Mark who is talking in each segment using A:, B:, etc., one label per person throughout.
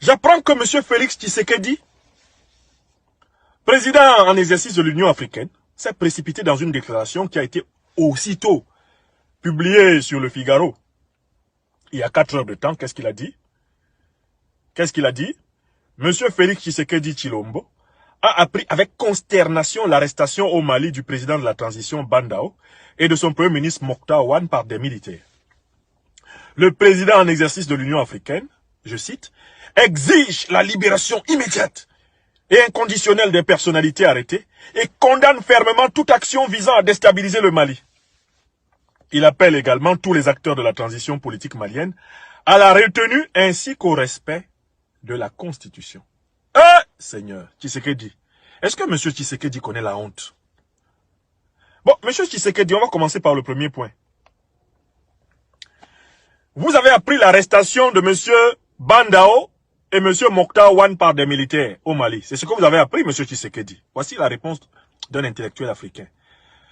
A: J'apprends que M. Félix Tshisekedi, président en exercice de l'Union africaine, s'est précipité dans une déclaration qui a été aussitôt publiée sur le Figaro. Il y a 4 heures de temps, qu'est-ce qu'il a dit? Qu'est-ce qu'il a dit? M. Félix Tshisekedi Tshilombo a appris avec consternation l'arrestation au Mali du président de la transition Bandao et de son premier ministre Mokhtar Ouane par des militaires. Le président en exercice de l'Union africaine, je cite, exige la libération immédiate et inconditionnelle des personnalités arrêtées et condamne fermement toute action visant à déstabiliser le Mali. Il appelle également tous les acteurs de la transition politique malienne à la retenue ainsi qu'au respect de la Constitution. Seigneur, Tshisekedi, est-ce que M. Tshisekedi connaît la honte? Bon, M. Tshisekedi, on va commencer par le premier point. Vous avez appris l'arrestation de M. Bandao et M. Mokhtar Ouane par des militaires au Mali. C'est ce que vous avez appris, M. Tshisekedi. Voici la réponse d'un intellectuel africain.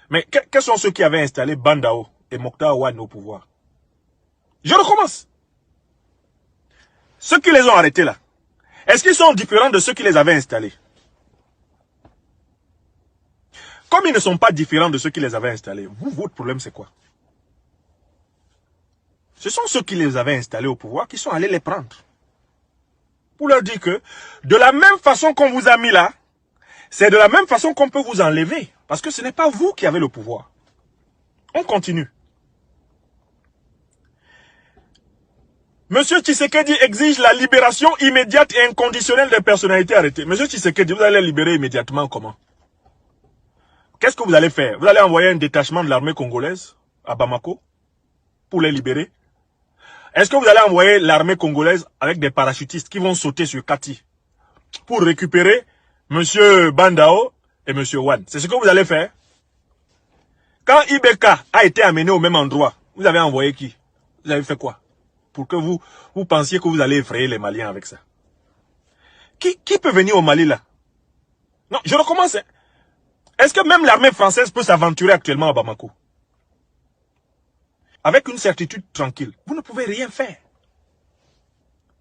A: Mais quels sont ceux qui avaient installé Bandao et Mokhtar Ouane au pouvoir? Je recommence. Ceux qui les ont arrêtés là, est-ce qu'ils sont différents de ceux qui les avaient installés? Comme ils ne sont pas différents de ceux qui les avaient installés, vous, votre problème c'est quoi? Ce sont ceux qui les avaient installés au pouvoir qui sont allés les prendre. Pour leur dire que, de la même façon qu'on vous a mis là, c'est de la même façon qu'on peut vous enlever. Parce que ce n'est pas vous qui avez le pouvoir. On continue. Monsieur Tshisekedi exige la libération immédiate et inconditionnelle des personnalités arrêtées. Monsieur Tshisekedi, vous allez libérer immédiatement comment? Qu'est-ce que vous allez faire? Vous allez envoyer un détachement de l'armée congolaise à Bamako pour les libérer? Est-ce que vous allez envoyer l'armée congolaise avec des parachutistes qui vont sauter sur Kati pour récupérer Monsieur Bandao et Monsieur Ouane? C'est ce que vous allez faire? Quand Ibeka a été amené au même endroit, vous avez envoyé qui? Vous avez fait quoi? Pour que vous pensiez que vous allez effrayer les Maliens avec ça. Qui peut venir au Mali là? Non, je recommence. Est-ce que même l'armée française peut s'aventurer actuellement à Bamako? Avec une certitude tranquille, vous ne pouvez rien faire.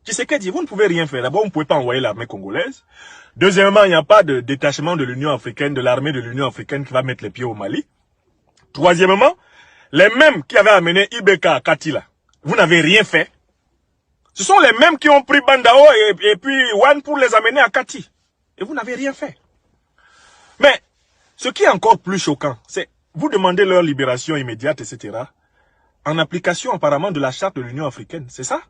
A: Tshisekedi, vous ne pouvez rien faire. D'abord, vous ne pouvez pas envoyer l'armée congolaise. Deuxièmement, il n'y a pas de détachement de l'Union africaine, de l'armée de l'Union africaine qui va mettre les pieds au Mali. Troisièmement, les mêmes qui avaient amené Ibeka à Katila, vous n'avez rien fait. Ce sont les mêmes qui ont pris Bandao et puis Ouane pour les amener à Kati. Et vous n'avez rien fait. Mais, ce qui est encore plus choquant, c'est vous demandez leur libération immédiate, etc. En application apparemment de la charte de l'Union africaine. C'est ça?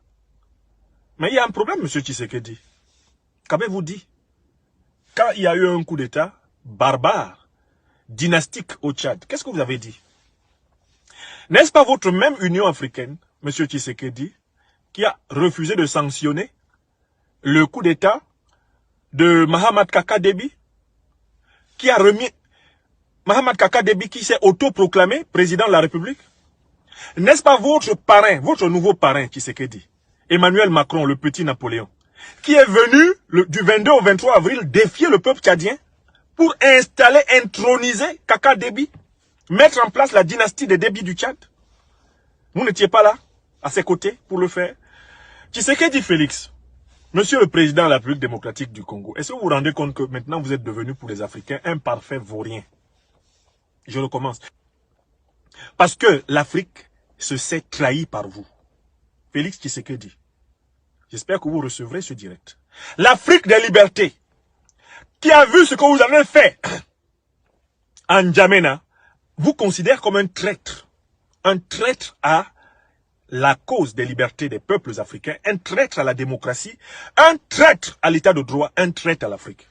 A: Mais il y a un problème, M. Tshisekedi. Qu'avez-vous dit? Quand il y a eu un coup d'État barbare, dynastique au Tchad, qu'est-ce que vous avez dit? N'est-ce pas votre même Union africaine, M. Tshisekedi, qui a refusé de sanctionner le coup d'État de Mahamat Kaka Déby, qui a remis Mahamat Kaka Déby qui s'est autoproclamé président de la République? N'est-ce pas votre parrain, votre nouveau parrain Tshisekedi, Emmanuel Macron, le petit Napoléon, qui est venu du 22 au 23 avril défier le peuple tchadien pour installer, introniser Kaka Déby, mettre en place la dynastie des Déby du Tchad? Vous n'étiez pas là, à ses côtés, pour le faire? Tshisekedi Félix, Monsieur le Président de la République démocratique du Congo, est-ce que vous vous rendez compte que maintenant vous êtes devenu pour les Africains un parfait vaurien? Je recommence. Parce que l'Afrique se sait trahie par vous. Félix Tshisekedi, j'espère que vous recevrez ce direct. L'Afrique des libertés, qui a vu ce que vous avez fait en N'Djamena, vous considère comme un traître à la cause des libertés des peuples africains, un traître à la démocratie, un traître à l'état de droit, un traître à l'Afrique.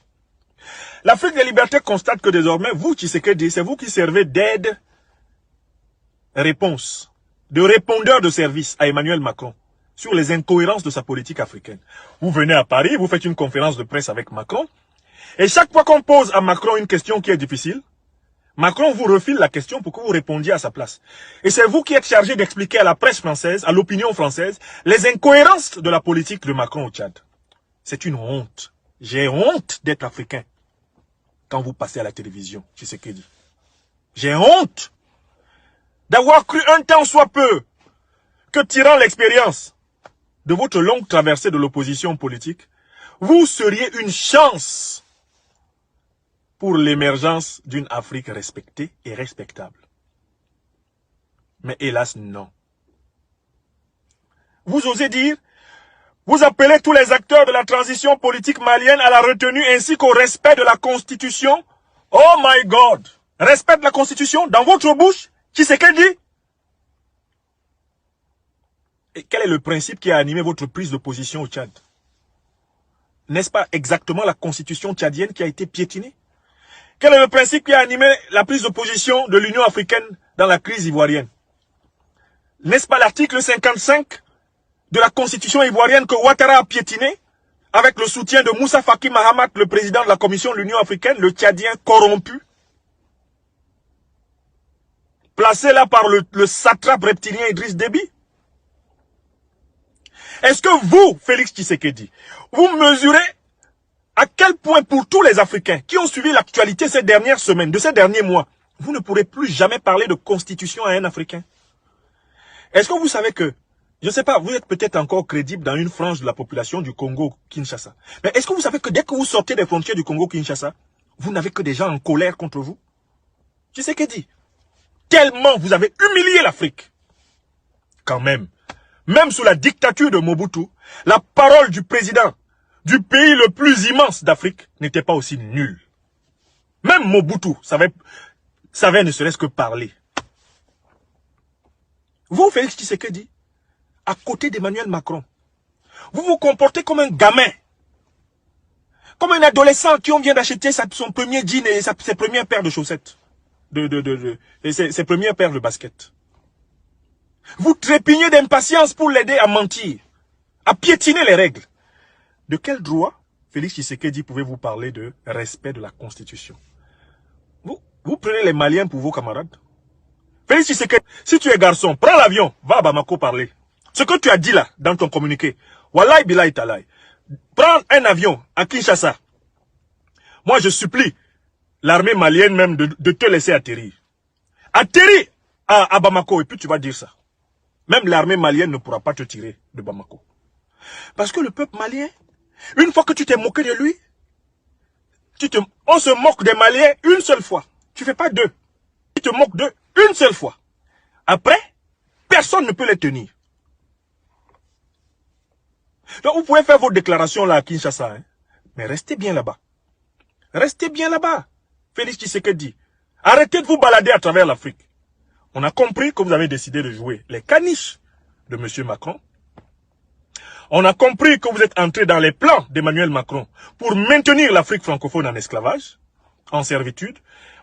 A: L'Afrique des libertés constate que désormais, vous, Tshisekedi, c'est vous qui servez d'aide-réponse, de répondeur de service à Emmanuel Macron sur les incohérences de sa politique africaine. Vous venez à Paris, vous faites une conférence de presse avec Macron, et chaque fois qu'on pose à Macron une question qui est difficile, Macron vous refile la question pour que vous répondiez à sa place. Et c'est vous qui êtes chargé d'expliquer à la presse française, à l'opinion française, les incohérences de la politique de Macron au Tchad. C'est une honte. J'ai honte d'être africain quand vous passez à la télévision, Tshisekedi. J'ai honte d'avoir cru un temps soit peu que tirant l'expérience de votre longue traversée de l'opposition politique, vous seriez une chance pour l'émergence d'une Afrique respectée et respectable. Mais hélas, non. Vous osez dire, vous appelez tous les acteurs de la transition politique malienne à la retenue ainsi qu'au respect de la Constitution. Oh my God! Respect de la Constitution dans votre bouche, Tshisekedi. Et quel est le principe qui a animé votre prise de position au Tchad? N'est-ce pas exactement la Constitution tchadienne qui a été piétinée? Quel est le principe qui a animé la prise de position de l'Union africaine dans la crise ivoirienne? N'est-ce pas l'article 55 de la Constitution ivoirienne que Ouattara a piétiné avec le soutien de Moussa Faki Mahamat, le président de la Commission de l'Union africaine, le Tchadien corrompu, placé là par le satrape reptilien Idriss Déby? Est-ce que vous, Félix Tshisekedi, vous mesurez à quel point pour tous les Africains qui ont suivi l'actualité ces dernières semaines, de ces derniers mois, vous ne pourrez plus jamais parler de constitution à un Africain? Est-ce que vous savez que, je ne sais pas, vous êtes peut-être encore crédible dans une frange de la population du Congo-Kinshasa. Mais est-ce que vous savez que dès que vous sortez des frontières du Congo-Kinshasa, vous n'avez que des gens en colère contre vous? Tshisekedi, tellement vous avez humilié l'Afrique. Quand même sous la dictature de Mobutu, la parole du président du pays le plus immense d'Afrique n'était pas aussi nulle. Même Mobutu savait ne serait-ce que parler. Vous, Félix Tshisekedi, à côté d'Emmanuel Macron, vous vous comportez comme un gamin, comme un adolescent qui vient d'acheter son premier jean et ses premières paires de chaussettes, et ses premières paires de baskets. Vous trépignez d'impatience pour l'aider à mentir, à piétiner les règles. De quel droit, Félix Tshisekedi, pouvez-vous parler de respect de la Constitution? Vous prenez les Maliens pour vos camarades? Félix Tshisekedi, si tu es garçon, prends l'avion, va à Bamako parler. Ce que tu as dit là, dans ton communiqué, Wallahi Billahi Talahi, prends un avion à Kinshasa. Moi, je supplie l'armée malienne même de te laisser atterrir. Atterris à Bamako et puis tu vas dire ça. Même l'armée malienne ne pourra pas te tirer de Bamako. Parce que le peuple malien, une fois que tu t'es moqué de lui, on se moque des Maliens une seule fois. Tu ne fais pas deux. Tu te moques d'eux une seule fois. Après, personne ne peut les tenir. Donc vous pouvez faire vos déclarations là à Kinshasa, hein, mais restez bien là-bas. Restez bien là-bas. Félix Tshisekedi, arrêtez de vous balader à travers l'Afrique. On a compris que vous avez décidé de jouer les caniches de M. Macron. On a compris que vous êtes entré dans les plans d'Emmanuel Macron pour maintenir l'Afrique francophone en esclavage, en servitude.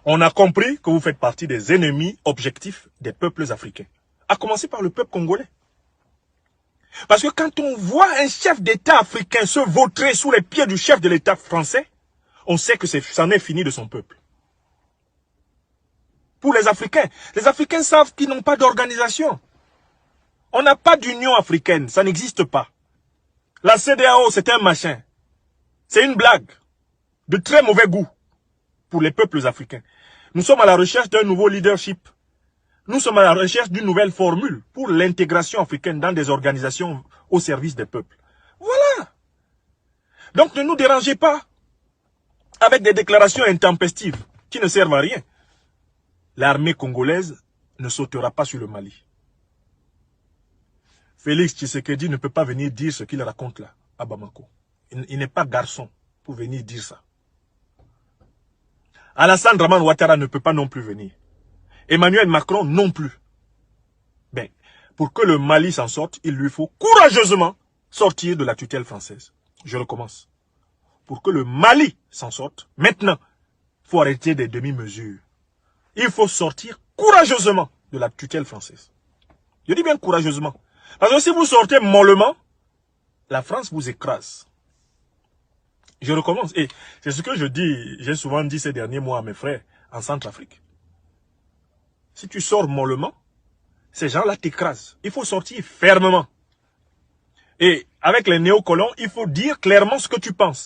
A: On a compris que vous faites partie des ennemis objectifs des peuples africains. À commencer par le peuple congolais. Parce que quand on voit un chef d'État africain se vautrer sous les pieds du chef de l'État français, on sait que c'en est fini de son peuple. Pour les Africains savent qu'ils n'ont pas d'organisation. On n'a pas d'union africaine, ça n'existe pas. La CEDEAO, c'est un machin. C'est une blague de très mauvais goût pour les peuples africains. Nous sommes à la recherche d'un nouveau leadership. Nous sommes à la recherche d'une nouvelle formule pour l'intégration africaine dans des organisations au service des peuples. Voilà. Donc ne nous dérangez pas avec des déclarations intempestives qui ne servent à rien. L'armée congolaise ne sautera pas sur le Mali. Félix Tshisekedi ne peut pas venir dire ce qu'il raconte là, à Bamako. Il n'est pas garçon pour venir dire ça. Alassane Draman Ouattara ne peut pas non plus venir. Emmanuel Macron non plus. Ben, pour que le Mali s'en sorte, il lui faut courageusement sortir de la tutelle française. Je recommence. Pour que le Mali s'en sorte, maintenant, il faut arrêter des demi-mesures. Il faut sortir courageusement de la tutelle française. Je dis bien courageusement. Parce que si vous sortez mollement, la France vous écrase. Je recommence. Et c'est ce que je dis, j'ai souvent dit ces derniers mois à mes frères en Centrafrique. Si tu sors mollement, ces gens-là t'écrasent. Il faut sortir fermement. Et avec les néocolons, il faut dire clairement ce que tu penses.